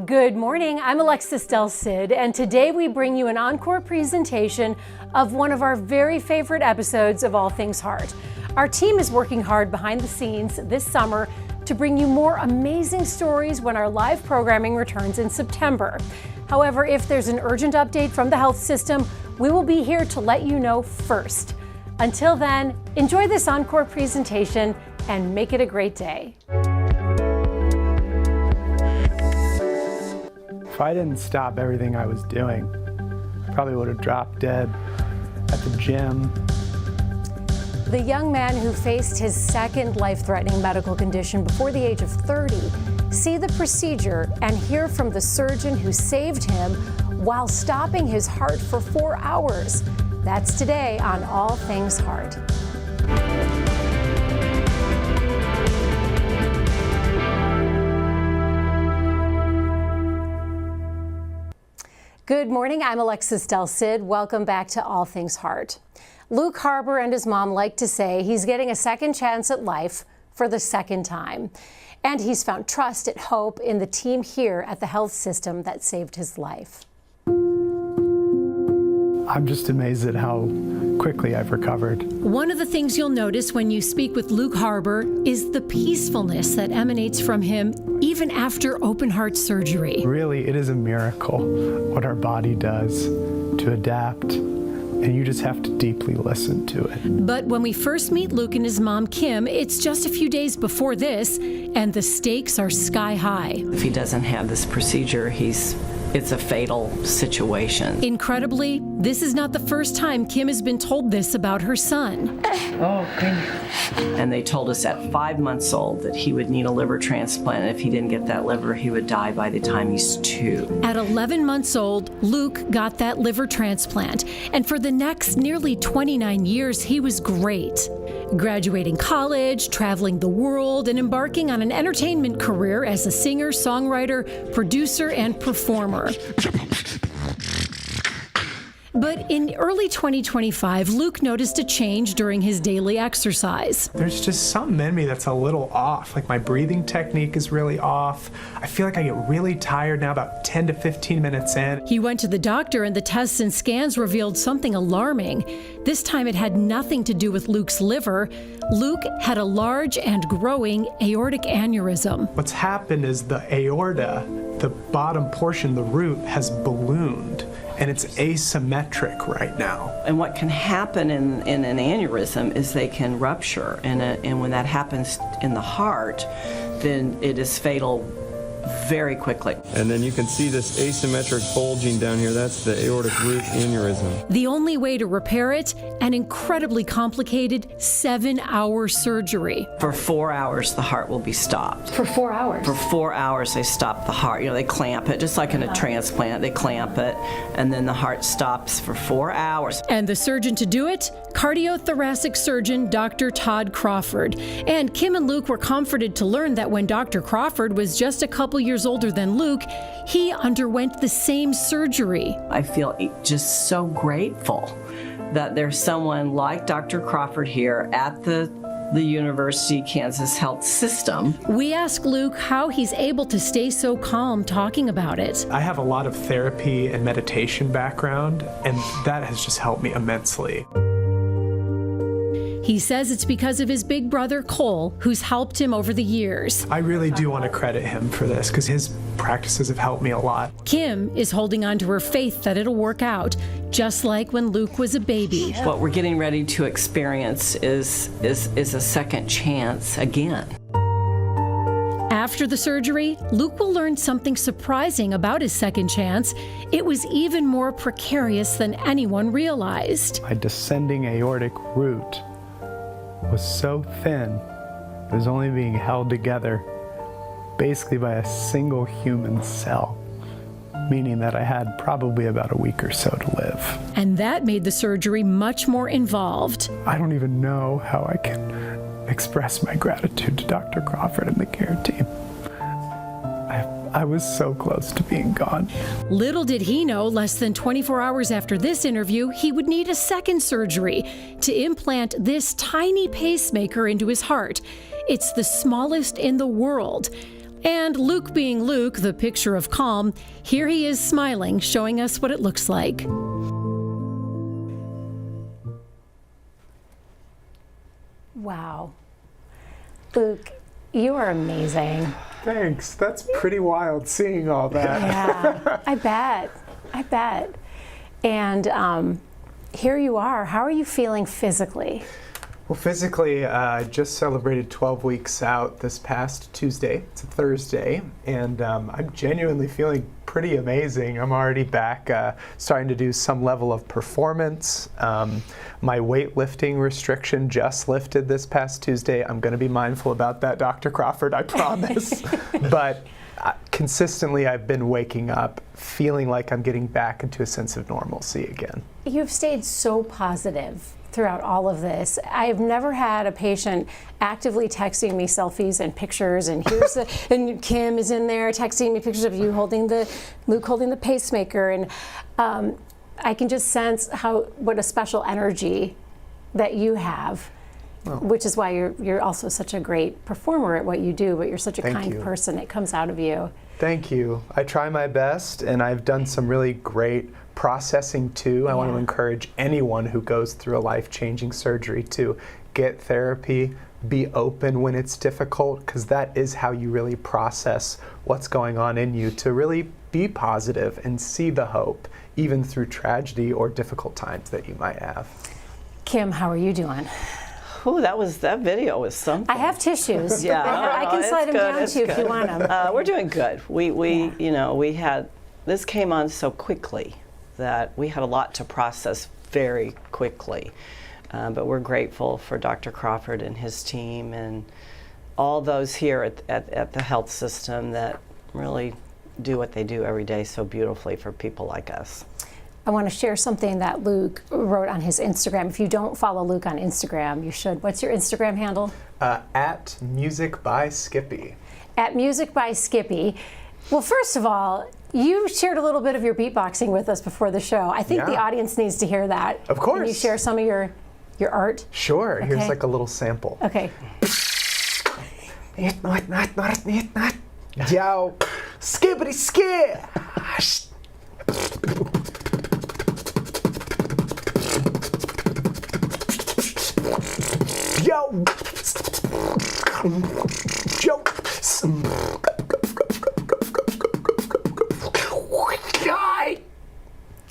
Good morning, I'm Alexis Del Cid, and today we bring you an encore presentation of one of our very favorite episodes of All Things Heart. Our team is working hard behind the scenes this summer to bring you more amazing stories when our live programming returns in September. However, if there's an urgent update from the health system, we will be here to let you know first. Until then, enjoy this encore presentation and make it a great day. If I didn't stop everything I was doing, I probably would have dropped dead at the gym. The young man who faced his second life-threatening medical condition before the age of 30, see the procedure and hear from the surgeon who saved him while stopping his heart for 4 hours. That's today on All Things Heart. Good morning, I'm Alexis Del Cid. Welcome back to All Things Heart. Luke Harbour and his mom like to say he's getting a second chance at life for the second time. And he's found trust and hope in the team here at the health system that saved his life. I'm just amazed at how quickly I've recovered. One of the things you'll notice when you speak with Luke Harbour is the peacefulness that emanates from him even after open heart surgery. Really, it is a miracle what our body does to adapt, and you just have to deeply listen to it. But when we first meet Luke and his mom, Kim, it's just a few days before this, and the stakes are sky high. If he doesn't have this procedure, it's a fatal situation. Incredibly, this is not the first time Kim has been told this about her son. Oh, goodness. And they told us at 5 months old that he would need a liver transplant. And if he didn't get that liver, he would die by the time he's 2. At 11 months old, Luke got that liver transplant. And for the next nearly 29 years, he was great. Graduating college, traveling the world, and embarking on an entertainment career as a singer, songwriter, producer, and performer. But in early 2025, Luke noticed a change during his daily exercise. There's just something in me that's a little off. Like my breathing technique is really off. I feel like I get really tired now about 10 to 15 minutes in. He went to the doctor and the tests and scans revealed something alarming. This time it had nothing to do with Luke's liver. Luke had a large and growing aortic aneurysm. What's happened is the aorta, the bottom portion, the root, has ballooned. And it's asymmetric right now. And what can happen in an aneurysm is they can rupture. And when that happens in the heart, then it is fatal very quickly. And then you can see this asymmetric bulging down here. That's the aortic root aneurysm. The only way to repair it, an incredibly complicated 7-hour surgery. For 4 hours, the heart will be stopped. For 4 hours? For 4 hours, they stop the heart. They clamp it, just like in a transplant. They clamp it, and then the heart stops for 4 hours. And the surgeon to do it? Cardiothoracic surgeon Dr. Todd Crawford. And Kim and Luke were comforted to learn that when Dr. Crawford was just a couple years older than Luke, he underwent the same surgery. I feel just so grateful that there's someone like Dr. Crawford here at the University of Kansas Health System. We asked Luke how he's able to stay so calm talking about it. I have a lot of therapy and meditation background, and that has just helped me immensely. He says it's because of his big brother, Cole, who's helped him over the years. I really do want to credit him for this because his practices have helped me a lot. Kim is holding on to her faith that it'll work out, just like when Luke was a baby. What we're getting ready to experience is a second chance again. After the surgery, Luke will learn something surprising about his second chance. It was even more precarious than anyone realized. My descending aortic root was so thin, it was only being held together basically by a single human cell, meaning that I had probably about a week or so to live. And that made the surgery much more involved. I don't even know how I can express my gratitude to Dr. Crawford and the care team. I was so close to being gone. Little did he know, less than 24 hours after this interview, he would need a second surgery to implant this tiny pacemaker into his heart. It's the smallest in the world. And Luke being Luke, the picture of calm, here he is smiling, showing us what it looks like. Wow. Luke, you are amazing. Thanks. That's pretty wild seeing all that. Yeah, I bet. And here you are. How are you feeling physically? Well, physically, I just celebrated 12 weeks out this past Tuesday. It's a Thursday, and I'm genuinely feeling pretty amazing. I'm already back starting to do some level of performance. My weightlifting restriction just lifted this past Tuesday. I'm going to be mindful about that, Dr. Crawford, I promise. But consistently, I've been waking up feeling like I'm getting back into a sense of normalcy again. You've stayed so positive throughout all of this. I've never had a patient actively texting me selfies and pictures, and here's the, and Kim is in there texting me pictures of you holding Luke holding the pacemaker, and I can just sense what a special energy that you have, which is why you're also such a great performer at what you do, but you're such a kind person. It comes out of you. Thank you. I try my best, and I've done some really great processing too. I want to encourage anyone who goes through a life-changing surgery to get therapy, be open when it's difficult, because that is how you really process what's going on in you, to really be positive and see the hope, even through tragedy or difficult times that you might have. Kim, how are you doing? Ooh, that video was something. I have tissues. Yeah, I can slide them down to you if you want them. We're doing good. We had, this came on so quickly that we had a lot to process very quickly. But we're grateful for Dr. Crawford and his team and all those here at the health system that really do what they do every day so beautifully for people like us. I want to share something that Luke wrote on his Instagram. If you don't follow Luke on Instagram, you should. What's your Instagram handle? At Music by Skippy. At Music by Skippy. Well, first of all, you shared a little bit of your beatboxing with us before the show. I think the audience needs to hear that. Of course. Can you share some of your art? Sure. Okay. Here's like a little sample. Okay. Yo, skibbity skip. Yo. Yo.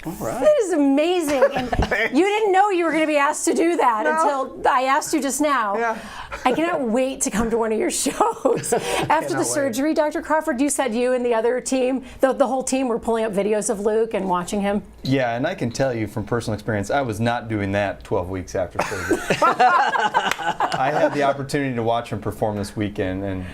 All right. That is amazing. And you didn't know you were going to be asked to do that until I asked you just now. Yeah. I cannot wait to come to one of your shows. After the surgery, Dr. Crawford, you said you and the other team, the whole team, were pulling up videos of Luke and watching him. Yeah, and I can tell you from personal experience, I was not doing that 12 weeks after surgery. I had the opportunity to watch him perform this weekend, and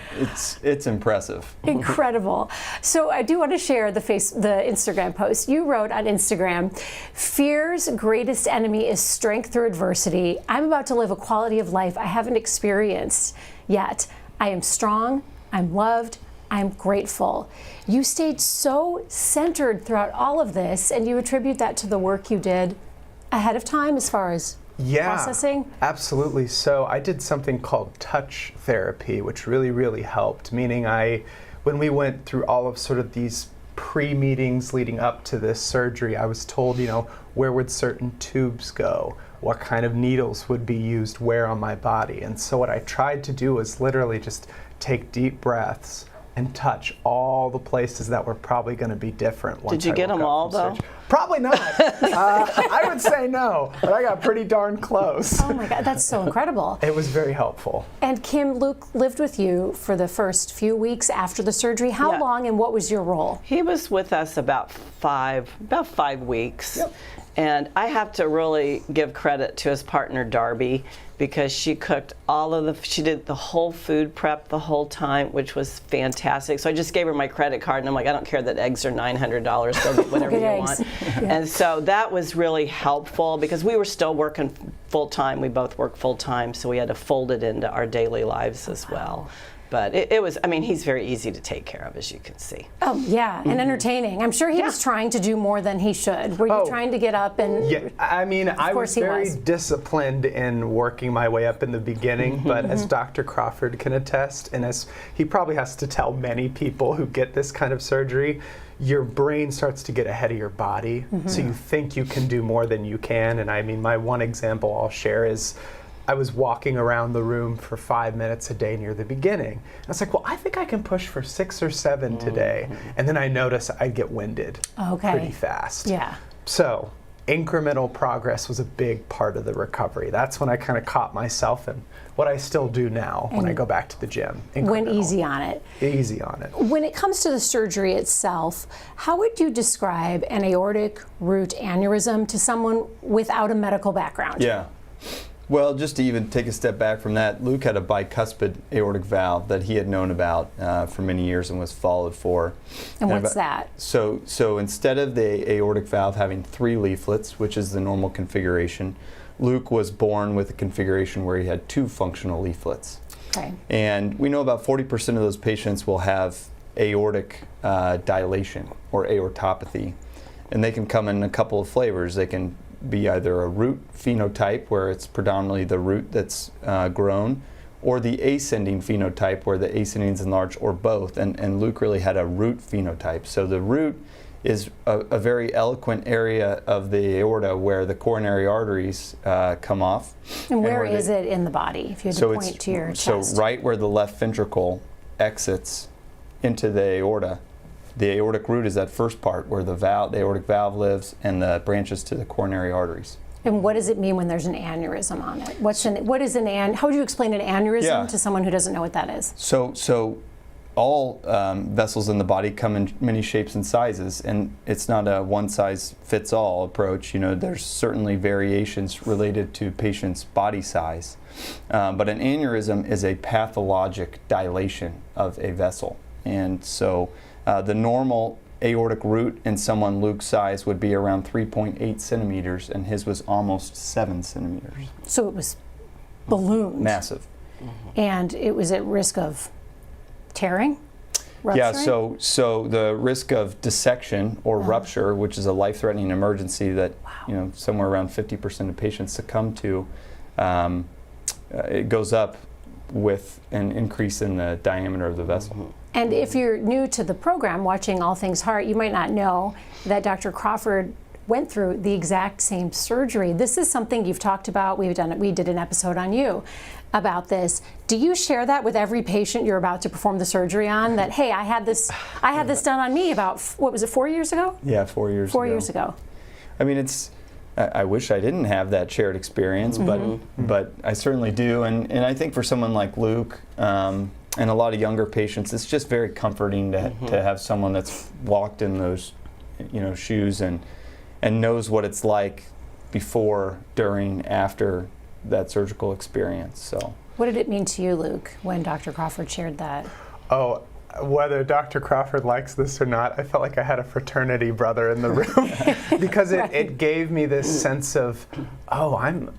it's impressive. Incredible. So I do want to share the Instagram post. You wrote on Instagram, "Fear's greatest enemy is strength through adversity. I'm about to live a quality of life I haven't experienced yet. I am strong, I'm loved, I'm grateful." You stayed so centered throughout all of this, and you attribute that to the work you did ahead of time as far as processing? Absolutely. So I did something called touch therapy, which really, really helped. Meaning when we went through all of sort of these pre-meetings leading up to this surgery, I was told, where would certain tubes go? What kind of needles would be used where on my body? And so what I tried to do was literally just take deep breaths and touch all the places that were probably going to be different. Did you get them all, though? Probably not. I would say no, but I got pretty darn close. Oh my God, that's so incredible. It was very helpful. And Kim, Luke lived with you for the first few weeks after the surgery. How long, and what was your role? He was with us about 5 weeks. Yep. And I have to really give credit to his partner, Darby, because she cooked she did the whole food prep the whole time, which was fantastic. So I just gave her my credit card, and I'm like, I don't care that eggs are $900, go get whatever you want. Yeah. And so that was really helpful because we were still working full time. We both work full time, so we had to fold it into our daily lives as well. But it was, I mean, he's very easy to take care of, as you can see. Oh, yeah, and entertaining. I'm sure he was trying to do more than he should. Were you trying to get up and... Yeah, I mean, I was very disciplined in working my way up in the beginning, but as Dr. Crawford can attest, and as he probably has to tell many people who get this kind of surgery, your brain starts to get ahead of your body, so you think you can do more than you can. And I mean, my one example I'll share is I was walking around the room for 5 minutes a day near the beginning. And I was like, well, I think I can push for 6 or 7 today. And then I noticed I'd get winded pretty fast. Yeah. So incremental progress was a big part of the recovery. That's when I kind of caught myself in what I still do now when I go back to the gym. Went easy on it. Easy on it. When it comes to the surgery itself, how would you describe an aortic root aneurysm to someone without a medical background? Yeah. Well, just to even take a step back from that, Luke had a bicuspid aortic valve that he had known about for many years and was followed for. And what's that? So instead of the aortic valve having 3 leaflets, which is the normal configuration, Luke was born with a configuration where he had 2 functional leaflets. Okay. And we know about 40% of those patients will have aortic dilation or aortopathy. And they can come in a couple of flavors. They can be either a root phenotype, where it's predominantly the root that's grown, or the ascending phenotype, where the ascending is enlarged, or both. And Luke really had a root phenotype. So the root is a very eloquent area of the aorta where the coronary arteries come off. And where is it in the body, if you had to point to your chest? So right where the left ventricle exits into the aorta. The aortic root is that first part where the aortic valve lives and the branches to the coronary arteries. And what does it mean when there's an aneurysm on it? How would you explain an aneurysm to someone who doesn't know what that is? So all vessels in the body come in many shapes and sizes, and it's not a one-size-fits-all approach. You know, there's certainly variations related to patient's body size, but an aneurysm is a pathologic dilation of a vessel, and so the normal aortic root in someone Luke's size would be around 3.8 centimeters, and his was almost 7 centimeters. So it was ballooned. Massive. And it was at risk of tearing? Rupturing? Yeah, so the risk of dissection or rupture, which is a life-threatening emergency that somewhere around 50% of patients succumb to, it goes up with an increase in the diameter of the vessel. And if you're new to the program, watching All Things Heart, you might not know that Dr. Crawford went through the exact same surgery. This is something you've talked about. We did an episode on you about this. Do you share that with every patient you're about to perform the surgery on? That, hey, I had this done on me about, what was it, 4 years ago? Yeah, 4 years ago. 4 years ago. I mean, I wish I didn't have that shared experience, but I certainly do. And I think for someone like Luke, and a lot of younger patients, it's just very comforting to have someone that's walked in those, shoes and knows what it's like before, during, after that surgical experience. So, what did it mean to you, Luke, when Dr. Crawford shared that? Oh, whether Dr. Crawford likes this or not, I felt like I had a fraternity brother in the room because it gave me this sense of, oh, I'm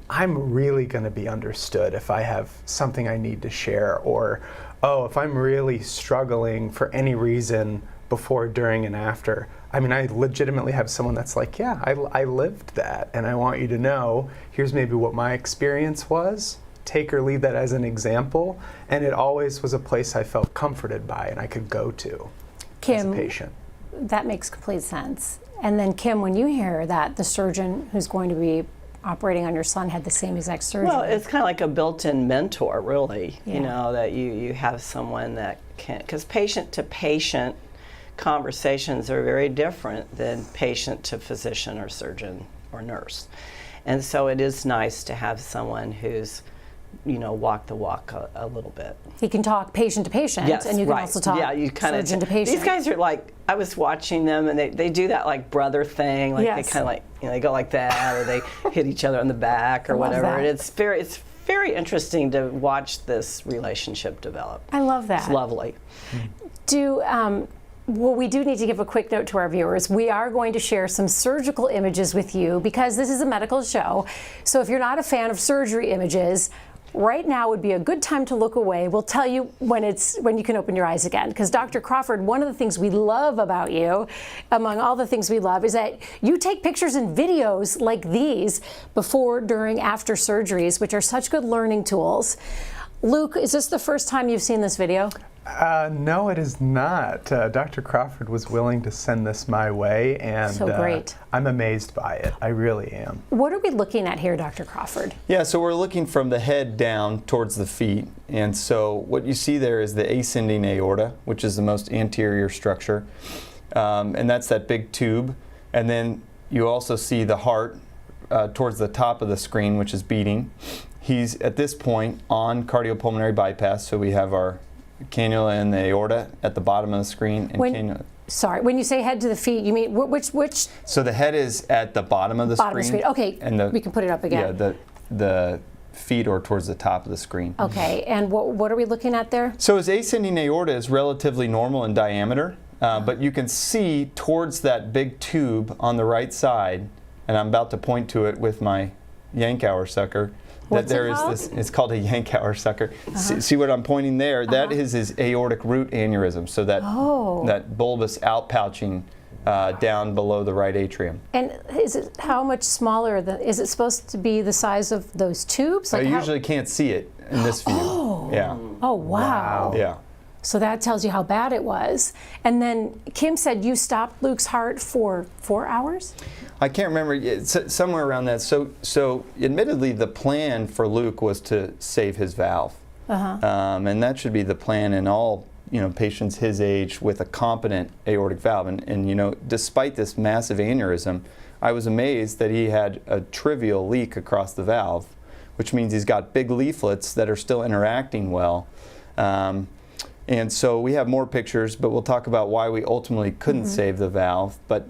really going to be understood if I have something I need to share, or oh, if I'm really struggling for any reason before, during, and after. I mean, I legitimately have someone that's like, yeah, I lived that, and I want you to know, here's maybe what my experience was. Take or leave that as an example, and it always was a place I felt comforted by and I could go to as a patient. That makes complete sense. And then Kim, when you hear that the surgeon who's going to be operating on your son had the same exact surgery. Well, it's kind of like a built-in mentor, really, that you have someone that can, because patient to patient conversations are very different than patient to physician or surgeon or nurse. And so it is nice to have someone who's walk the walk a little bit. He can talk patient to patient, and you can also talk surgeon to patient. These guys are like, I was watching them, and they do that like brother thing, like they kind of like, they go like that, or they hit each other on the back or whatever. And it's very interesting to watch this relationship develop. I love that. It's lovely. Well, we do need to give a quick note to our viewers. We are going to share some surgical images with you because this is a medical show. So if you're not a fan of surgery images, right now would be a good time to look away. We'll tell you when you can open your eyes again. Because Dr. Crawford, one of the things we love about you, among all the things we love, is that you take pictures and videos like these before, during, after surgeries, which are such good learning tools. Luke, is this the first time you've seen this video? No, it is not. Dr. Crawford was willing to send this my way, and So great. I'm amazed by it. I really am. What are we looking at here, Dr. Crawford? Yeah, so we're looking from the head down towards the feet. And so what you see there is the ascending aorta, which is the most anterior structure. And that's that big tube. And then you also see the heart towards the top of the screen, which is beating. He's, at this point, on cardiopulmonary bypass, so we have our cannula in the aorta at the bottom of the screen. And cannula. Sorry, when you say head to the feet, you mean which? So the head is at the bottom of the Bottom screen. of the screen. Okay, and we can put it up again. Yeah, the feet are towards the top of the screen. Okay, and what are we looking at there? So his ascending aorta is relatively normal in diameter, but you can see towards that big tube on the right side, and I'm about to point to it with my Yankauer sucker, What's that there it is called? this, it's called a Yankauer sucker. See what I'm pointing there? That is his aortic root aneurysm, so that bulbous outpouching down below the right atrium. And is it how much smaller? Is it supposed to be the size of those tubes? I usually can't see it in this view. Yeah. Oh, wow. Yeah. So that tells you how bad it was. And then Kim said you stopped Luke's heart for 4 hours? I can't remember. It's somewhere around that. So admittedly, the plan for Luke was to save his valve, and that should be the plan in all patients his age with a competent aortic valve. And despite this massive aneurysm, I was amazed that he had a trivial leak across the valve, which means he's got big leaflets that are still interacting well. And so we have more pictures, but we'll talk about why we ultimately couldn't save the valve. But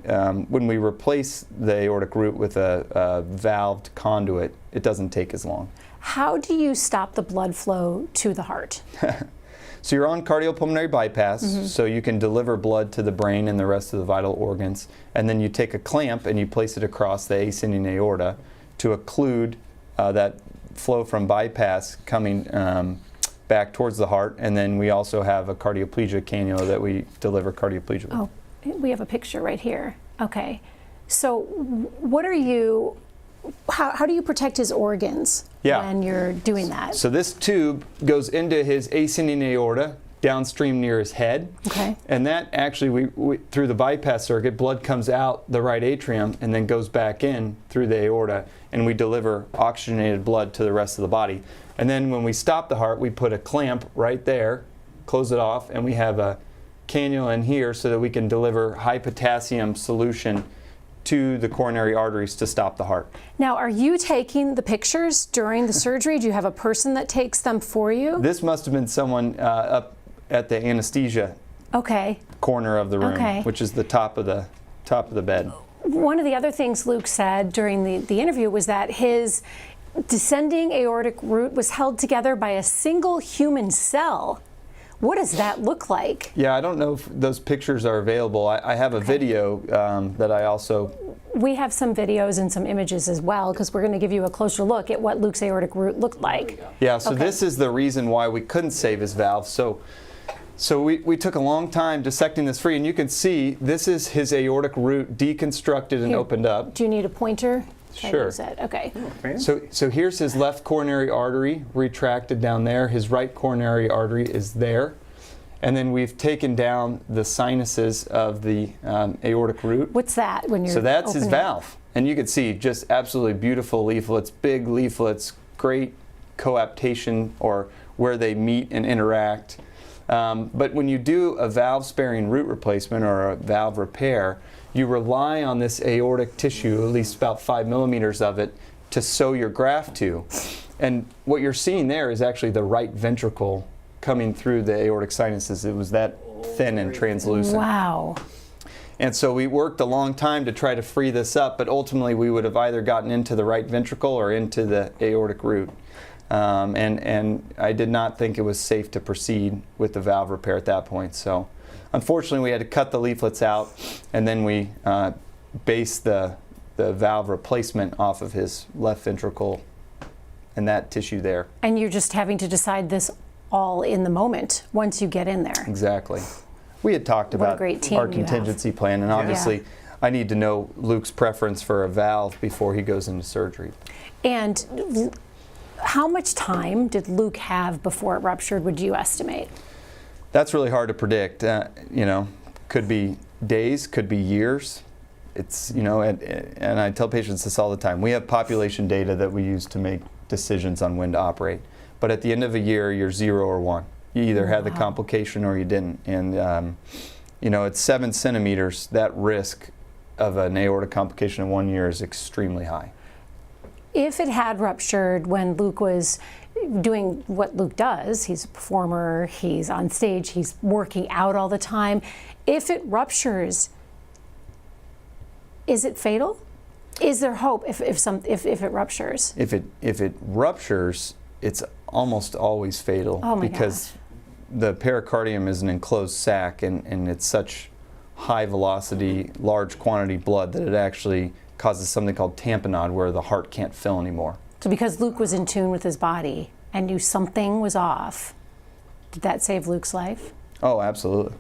when we replace the aortic root with a valved conduit, it doesn't take as long. How do you stop the blood flow to the heart? So you're on cardiopulmonary bypass, so you can deliver blood to the brain and the rest of the vital organs. And then you take a clamp and you place it across the ascending aorta to occlude that flow from bypass coming back towards the heart. And then we also have a cardioplegia cannula that we deliver cardioplegia with. Oh, we have a picture right here. Okay. So how do you protect his organs when you're doing that? So this tube goes into his ascending aorta, downstream near his head. Okay. And that actually, we through the bypass circuit, blood comes out the right atrium and then goes back in through the aorta, and we deliver oxygenated blood to the rest of the body. And then when we stop the heart, we put a clamp right there, close it off, and we have a cannula in here so that we can deliver high potassium solution to the coronary arteries to stop the heart. Now, are you taking the pictures during the surgery? Do you have a person that takes them for you? This must have been someone up at the anesthesia corner of the room, which is the top of the bed. One of the other things Luke said during the interview was that his descending aortic root was held together by a single human cell. What does that look like? Yeah, I don't know if those pictures are available. I have a video that I also... We have some videos and some images as well, because we're going to give you a closer look at what Luke's aortic root looked like. Yeah, so this is the reason why we couldn't save his valve. So we took a long time dissecting this free, and you can see this is his aortic root deconstructed and opened up. Do you need a pointer? Sure. Okay. So here's his left coronary artery retracted down there. His right coronary artery is there. And then we've taken down the sinuses of the aortic root. What's that when you're So that's his opening? valve. And you can see just absolutely beautiful leaflets, big leaflets, great coaptation or where they meet and interact. But when you do a valve-sparing root replacement or a valve repair, you rely on this aortic tissue, at least about 5 millimeters of it, to sew your graft to. And what you're seeing there is actually the right ventricle coming through the aortic sinuses. It was that thin and translucent. Wow. And so we worked a long time to try to free this up, but ultimately we would have either gotten into the right ventricle or into the aortic root. And I did not think it was safe to proceed with the valve repair at that point. So unfortunately we had to cut the leaflets out, and then we based the valve replacement off of his left ventricle and that tissue there. And you're just having to decide this all in the moment once you get in there. Exactly. We had talked What a about great team our you contingency plan, and obviously I need to know Luke's preference for a valve before he goes into surgery. And how much time did Luke have before it ruptured, would you estimate? That's really hard to predict. Could be days, could be years. It's, and I tell patients this all the time. We have population data that we use to make decisions on when to operate. But at the end of a year, you're 0 or 1. You either had the complication or you didn't. And, at 7 centimeters, that risk of an aortic complication in 1 year is extremely high. If it had ruptured when Luke was doing what Luke does, he's a performer, he's on stage, he's working out all the time. If it ruptures, is it fatal? Is there hope if it ruptures? If it ruptures, it's almost always fatal because the pericardium is an enclosed sac, and it's such high velocity, large quantity blood that it actually causes something called tamponade, where the heart can't fill anymore. So because Luke was in tune with his body and knew something was off, did that save Luke's life? Oh, absolutely.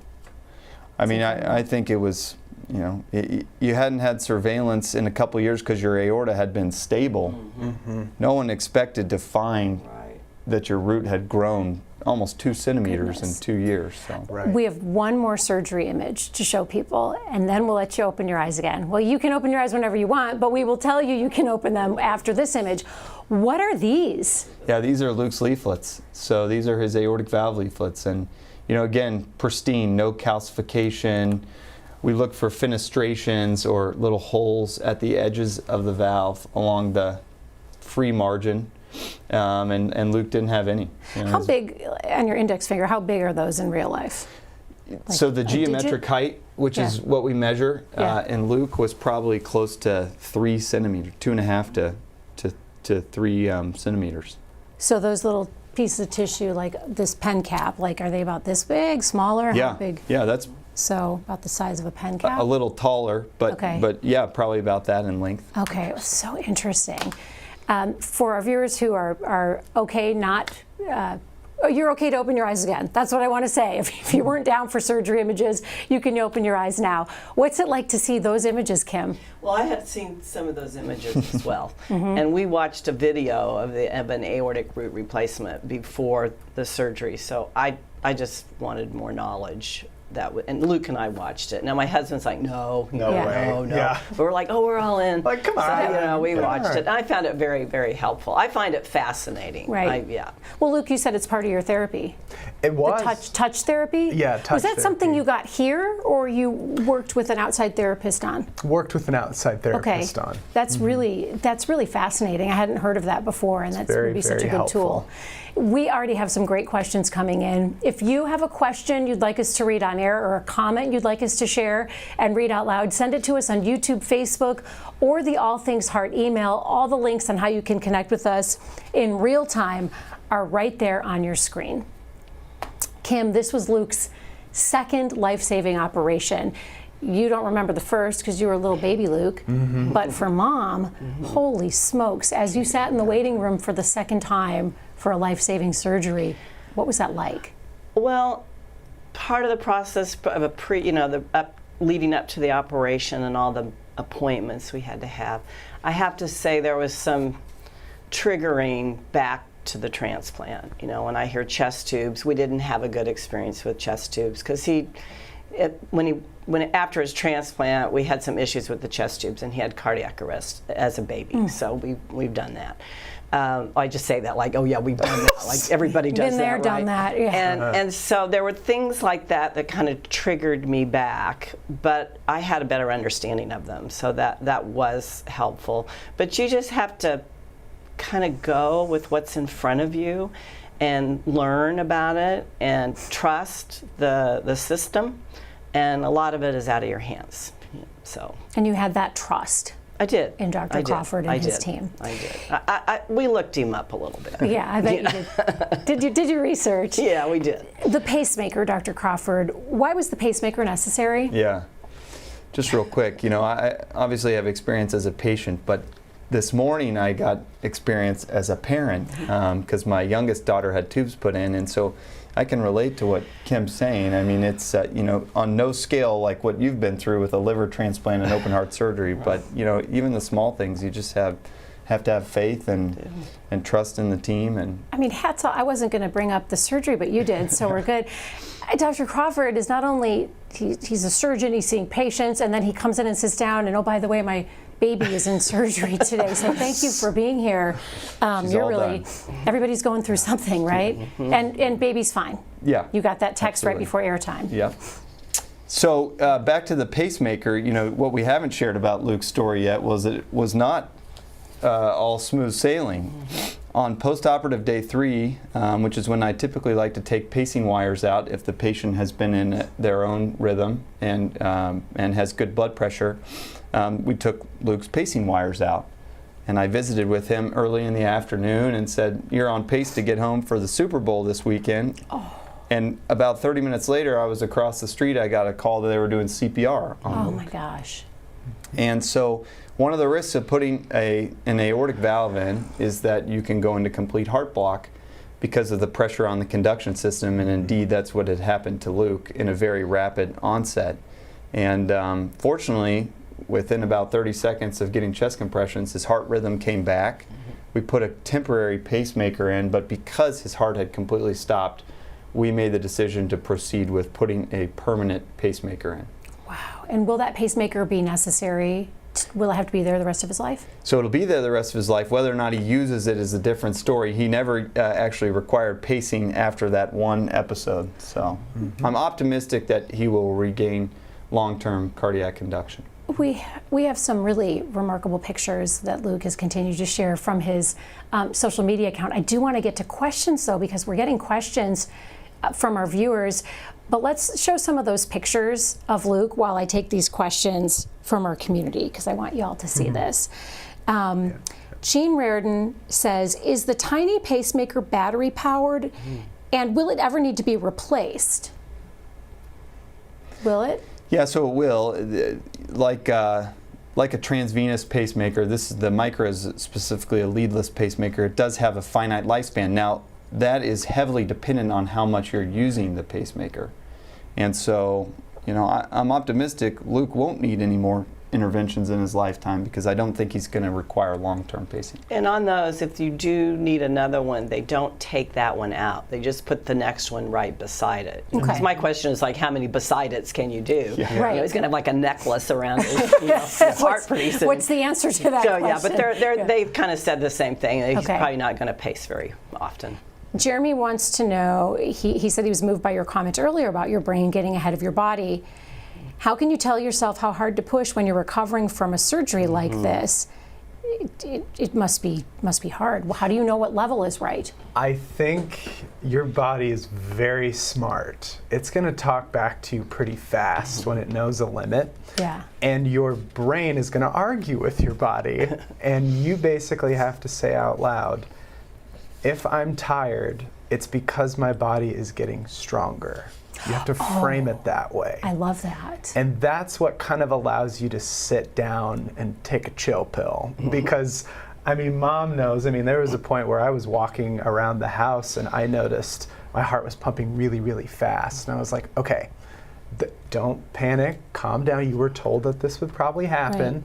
I think it was, you hadn't had surveillance in a couple years because your aorta had been stable. Mm-hmm. No one expected to find that your root had grown almost 2 centimeters in 2 years. So. Right. We have one more surgery image to show people, and then we'll let you open your eyes again. Well, you can open your eyes whenever you want, but we will tell you can open them after this image. What are these? Yeah, these are Luke's leaflets. So these are his aortic valve leaflets, and again, pristine, no calcification. We look for fenestrations or little holes at the edges of the valve along the free margin. And Luke didn't have any. How big, on your index finger, how big are those in real life? So the geometric height, which is what we measure, in Luke was probably close to 3 centimeters, 2.5 to 3 centimeters. So those little pieces of tissue, like this pen cap, are they about this big, smaller? Yeah, how big? yeah, that's so about the size of a pen cap? a little taller, but yeah, probably about that in length. Okay, it was so interesting. For our viewers who are okay, you're okay to open your eyes again. That's what I want to say. If you weren't down for surgery images, you can open your eyes now. What's it like to see those images, Kim? Well, I had seen some of those images as well. And we watched a video of an aortic root replacement before the surgery. So I just wanted more knowledge. And Luke and I watched it. Now my husband's like, no. Yeah. But we're like, we're all in. Like, come on. So, we watched it. And I found it very, very helpful. I find it fascinating. Right. Well, Luke, you said it's part of your therapy. It was. The touch therapy? Yeah, touch Was that therapy. something you got here, or you worked with an outside therapist on? Worked with an outside therapist on. That's really fascinating. I hadn't heard of that before, and that's very, would be such a very good helpful. tool. We already have some great questions coming in. If you have a question you'd like us to read on air, or a comment you'd like us to share and read out loud, send it to us on YouTube, Facebook, or the All Things Heart email. All the links on how you can connect with us in real time are right there on your screen. Kim, this was Luke's second life-saving operation. You don't remember the first because you were a little baby Luke, but for Mom, holy smokes, as you sat in the waiting room for the second time for a life-saving surgery, what was that like? Well, part of the process of leading up to the operation and all the appointments we had to have, I have to say there was some triggering back to the transplant. When I hear chest tubes, we didn't have a good experience with chest tubes because after his transplant, we had some issues with the chest tubes, and he had cardiac arrest as a baby. So we've done that. I just say that like, oh yeah, we've done that. Like everybody does Been there, that, done that. Yeah. And so there were things like that kind of triggered me back, but I had a better understanding of them, so that was helpful. But you just have to kind of go with what's in front of you and learn about it and trust the system, and a lot of it is out of your hands. And you had that trust. I did. In Dr. Crawford and his team. I did. We looked him up a little bit. Yeah, I bet you did. Did you research? Yeah, we did. The pacemaker, Dr. Crawford, why was the pacemaker necessary? Yeah. Just real quick, I obviously have experience as a patient, but this morning I got experience as a parent because my youngest daughter had tubes put in, and so I can relate to what Kim's saying. I mean, it's you know, on no scale like what you've been through with a liver transplant and open heart surgery, but you know, even the small things, you just have to have faith and trust in the team. And I mean, hats off. I wasn't going to bring up the surgery, but you did, so we're good. Dr. Crawford is not only, he's a surgeon, he's seeing patients, and then he comes in and sits down, and oh, by the way, my baby is in surgery today, so thank you for being here. You're really, everybody's going through something, right? And baby's fine. Yeah. You got that text Absolutely. right before airtime. Yeah. So back to the pacemaker, you know, what we haven't shared about Luke's story yet was that it was not all smooth sailing. On postoperative day 3, which is when I typically like to take pacing wires out if the patient has been in their own rhythm and has good blood pressure, we took Luke's pacing wires out. And I visited with him early in the afternoon and said, "You're on pace to get home for the Super Bowl this weekend." Oh. And about 30 minutes later, I was across the street, I got a call that they were doing CPR on Luke. My gosh. And so one of the risks of putting an aortic valve in is that you can go into complete heart block because of the pressure on the conduction system, and indeed that's what had happened to Luke in a very rapid onset. And fortunately, within about 30 seconds of getting chest compressions, his heart rhythm came back. We put a temporary pacemaker in, but because his heart had completely stopped, we made the decision to proceed with putting a permanent pacemaker in. Wow. And will that pacemaker be necessary? Will it have to be there the rest of his life? So it'll be there the rest of his life. Whether or not he uses it is a different story. He never actually required pacing after that one episode. So I'm optimistic that he will regain long-term cardiac conduction. We have some really remarkable pictures that Luke has continued to share from his social media account. I do want to get to questions, though, because we're getting questions from our viewers. But let's show some of those pictures of Luke while I take these questions from our community, because I want you all to see this. Jean Reardon says, is the tiny pacemaker battery powered, and will it ever need to be replaced? Will it? Yeah, so it will. Like a transvenous pacemaker, the Micra is specifically a leadless pacemaker. It does have a finite lifespan. Now, that is heavily dependent on how much you're using the pacemaker. And so, you know, I'm optimistic Luke won't need any more interventions in his lifetime because I don't think he's going to require long-term pacing. And on those, if you do need another one, they don't take that one out. They just put the next one right beside it. Okay. So my question is, like, how many beside it's can you do? Yeah. Right. You know, he's going to have like a necklace around his heart pretty soon. What's the answer to that So question? yeah, but they've kind of said the same thing. He's Okay. probably not going to pace very often. Jeremy wants to know, he said he was moved by your comment earlier about your brain getting ahead of your body. How can you tell yourself how hard to push when you're recovering from a surgery like this? It must be hard. How do you know what level is right? I think your body is very smart. It's going to talk back to you pretty fast when it knows a limit. Yeah. And your brain is going to argue with your body. And you basically have to say out loud, if I'm tired, it's because my body is getting stronger. You have to frame it that way. I love that. And that's what kind of allows you to sit down and take a chill pill. Because, I mean, Mom knows, I mean, there was a point where I was walking around the house and I noticed my heart was pumping really, really fast. And I was like, okay, don't panic, calm down. You were told that this would probably happen. Right.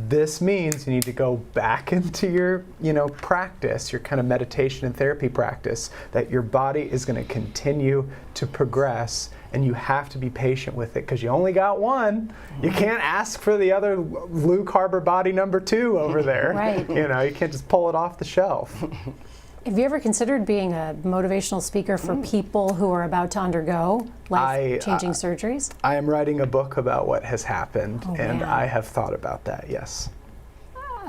This means you need to go back into your, practice, your kind of meditation and therapy practice, that your body is going to continue to progress, and you have to be patient with it because you only got one. You can't ask for the other Luke Harbor body number 2 over there. Right. You can't just pull it off the shelf. Have you ever considered being a motivational speaker for people who are about to undergo life-changing surgeries? I am writing a book about what has happened, and man. I have thought about that, yes.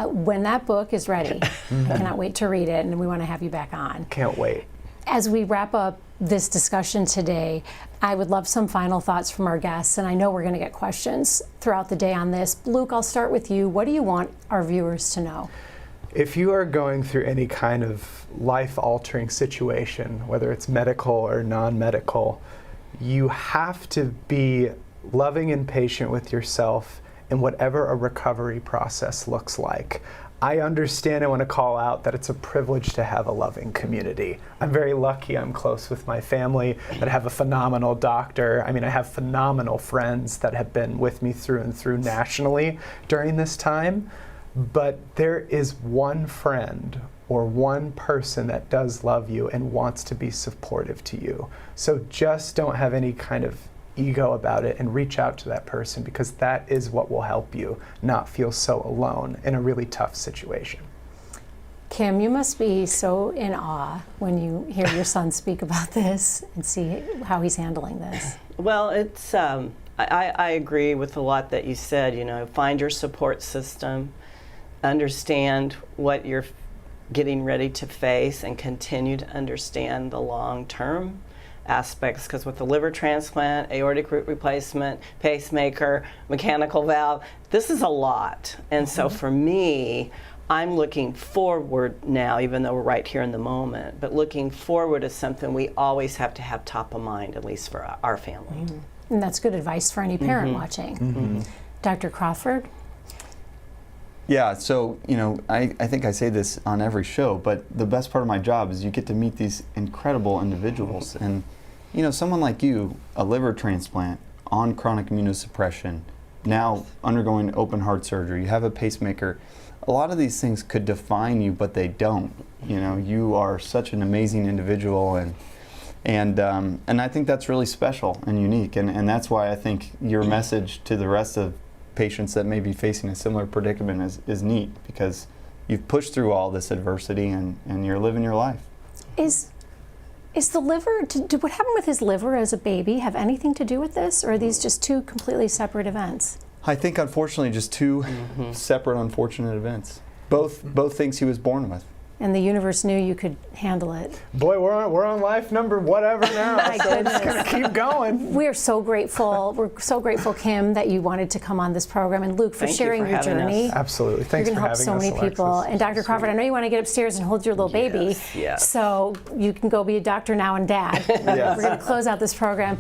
When that book is ready, I cannot wait to read it, and we want to have you back on. Can't wait. As we wrap up this discussion today, I would love some final thoughts from our guests, and I know we're going to get questions throughout the day on this. Luke, I'll start with you. What do you want our viewers to know? If you are going through any kind of life-altering situation, whether it's medical or non-medical, you have to be loving and patient with yourself in whatever a recovery process looks like. I understand. I want to call out that it's a privilege to have a loving community. I'm very lucky I'm close with my family, that I have a phenomenal doctor. I mean, I have phenomenal friends that have been with me through and through nationally during this time. But there is one friend or one person that does love you and wants to be supportive to you. So just don't have any kind of ego about it and reach out to that person, because that is what will help you not feel so alone in a really tough situation. Kim, you must be so in awe when you hear your son speak about this and see how he's handling this. Well, it's I agree with a lot that you said. You know, find your support system, understand what you're getting ready to face, and continue to understand the long-term aspects, because with the liver transplant, aortic root replacement, pacemaker, mechanical valve, this is a lot. And so for me, I'm looking forward now, even though we're right here in the moment, but looking forward is something we always have to have top of mind, at least for our family. And that's good advice for any parent watching. Dr. Crawford? Yeah, so, you know, I think I say this on every show, but the best part of my job is you get to meet these incredible individuals. And, you know, someone like you, a liver transplant, on chronic immunosuppression, now undergoing open heart surgery, you have a pacemaker. A lot of these things could define you, but they don't. You know, you are such an amazing individual, and I think that's really special and unique. And that's why I think your message to the rest of patients that may be facing a similar predicament is neat, because you've pushed through all this adversity and you're living your life. Is the liver, did what happened with his liver as a baby have anything to do with this, or are these just two completely separate events? I think, unfortunately, just two separate unfortunate events. Both things he was born with. And the universe knew you could handle it. Boy, we're on life number whatever now. My So goodness. it's gonna keep going. We're so grateful. We're so grateful, Kim, that you wanted to come on this program, and Luke for Thank you sharing for your having journey. us. Absolutely. Thanks You're for going to help having so us, many people. Alexis. And Dr. Crawford, I know you want to get upstairs and hold your little baby. Yes. So you can go be a doctor now and dad. Yes. We're going to close out this program.